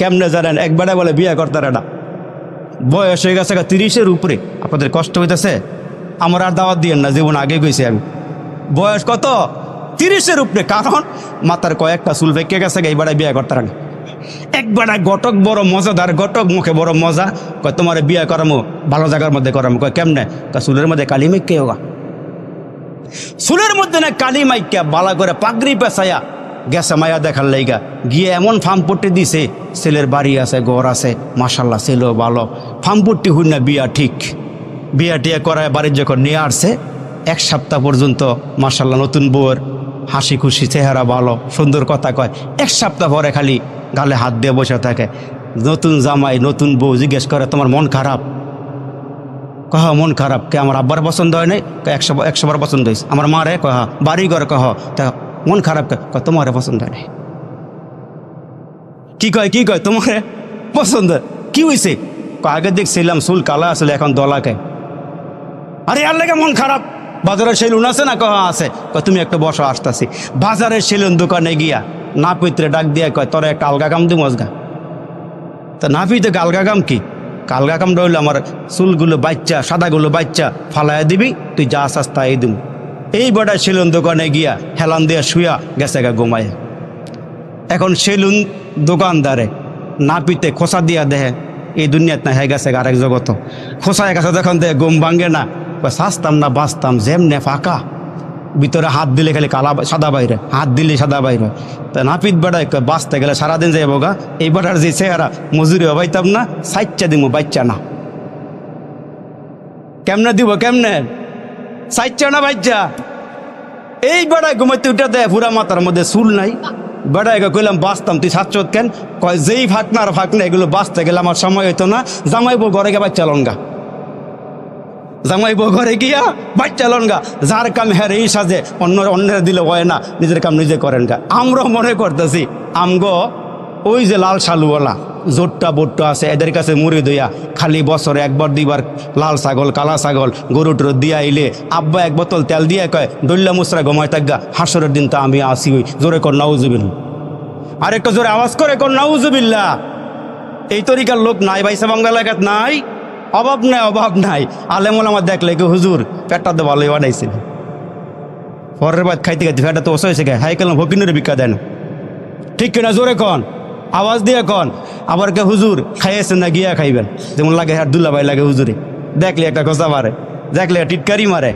কেমনে জানেন? একবারে বলে বিয়ে করতারে না, বয়স হয়ে গেছে 30-এর উপরে। আপনাদের কষ্ট হইতেছে? আমার আর দাওয়াত দিয়েন না, জীবন আগে গেছি আমি। বয়স কত? 30-এর উপরে। কারণ মাথার কয়েকটা চুল ভেঙে গেছে, এইবারে বিয়ে করতারে না। একবারে গটক বড় মজাদার, গটক মুখে বড় মজা। কয় তোমার বিয়ে করামো ভালো জায়গার মধ্যে করামো। কয় কেমনে? চুলের মধ্যে কালি মাইকে হোগা, চুলের মধ্যে না কালি মাইকা বালা করে পাগড়ি পেঁচাইয়া গেছে মায়া দেখার লাইগা। গিয়ে এমন ফার্মপট্টি দিছে, ছেলের বাড়ি আছে, ঘর আছে, মাশাল্লাহ ছেলেও ভালো। ফার্মপট্টি হই না বিয়া ঠিক। বিয়া টিয়া করায় বাড়ির যখন নিয়ে আসছে, 1 সপ্তাহ পর্যন্ত মাশাল্লাহ নতুন বউয়ের হাসি খুশি, চেহারা ভালো, সুন্দর কথা কয়। 1 সপ্তাহ পরে খালি গালে হাত দিয়ে বসে থাকে। নতুন জামাই নতুন বউ জিজ্ঞেস করে তোমার মন খারাপ? কহ মন খারাপ কে? আমার আব্বার পছন্দ হয় নাই? 100 বার পছন্দ হয়েছে। আমার মা রে? কহ বাড়ি ঘর। কহ তা মন খারাপ কে? তোমার পছন্দ হয় নাই। কি কয় তোমার পছন্দ? কি হয়েছে? আগে দেখছিলাম চুল কালা আসলে, এখন দলাকে। আরে আর লাগে মন খারাপ? বাজারের সেলুন আছে না? কহ আছে। তুমি একটা বসো, আসতেছি। বাজারের সেলুন দোকানে গিয়া নাপিতরে ডাক দিয়া কয় তোরা একটা আলগা কাম দি মজগা। তা নাপিতে আলগা কাম কি? কালগা কামটা হইলো আমার চুলগুলো বাচ্চা, সাদাগুলো বাচ্চা ফালাইয়া দিবি, তুই যা আসাস তাই দিম। এই বড়া সেলুন দোকানে গিয়া হেলান দিয়া শুয়া গেছে ঘুমায়। এখন সেলুন দোকানদারে নাপিতে খোসা দিয়া দেহে এই দুনিয়াত না হয়ে গেছে আরেক জগত। খোসায় গেছে যখন দেহে ঘুম ভাঙ্গে না, সাজতাম না বাঁচতাম যেমনে ফাঁকা, ভিতরে হাত দিলে খালি কালা সাদা বাইরে, হাত দিলে সাদা বাইরে। তা নাপিত বেড়ায় বাঁচতে গেলে সারাদিন যাইব গা। এই বেড়ার যে চেহারা, মজুরিও পাইতাম না, সাইচ্চা দিব বাচ্চা না। কেমনে দিব? কেমনে? সাইচ্চা না বাচ্চা। এই বেড়ায় ঘুমাইতে উঠে দেয় পুরা মাথার মধ্যে চুল নাই। বেড়ায় কইলাম বাঁচতাম, তুই সাচ্চত কেন? কয় যেই ফাঁকনা আর ফাঁকনা এগুলো বাঁচতে গেলে আমার সময় হইতো না। জামাইবো ঘরে গিয়ে বাচ্চা লঙ্গা, জামাইবো ঘরে গিয়া বাচ্চা লঙ্গা। যার কাম হ্যাঁ এই সাজে, অন্যের দিলে হয় না, নিজের কাম নিজে করেন গা। আমরা মনে করতেছি আমগো ওই যে লাল শালুওয়ালা জোট্টা বোট্টা আছে, এদের কাছে মুড়ি দইয়া খালি বছরে 1বার 2বার লাল ছাগল কালা ছাগল গরু টরু দিয়া আইলে আব্বা 1 বোতল তেল দিয়ে কয় ডল্লা মুসরা ঘুমায় থাকগা, হাসরের দিন তা আমি আসি হই। জোরে কর নাউজুবিল্লাহ। আরেকটা জোরে আওয়াজ করে কর নাউজুবিল্লাহ। এই তরিকার লোক নাই ভাইসা বাংলা এলাকাত নাই, অভাব নাই, অভাব নাই। আলেমুল আমার দেখলে কি হুজুর পেটটা তো ভালোই বানাইছে, পরের বাদ খাইতে খাইতে ফেটা তো ওসা হয়েছে গে, হাই কালাম ভকিনের ভিক্ষা দেয় না। ঠিক কিনা? জোরে কন, আওয়াজ দিয়ে কন। আবার কে হুজুর খাইয়েছেন না গিয়া খাইবেন? যেমন লাগে আর দুল্লা ভাই লাগে হুজুরে, দেখলে একটা কথা মারে, দেখলে টিটকারি মারে।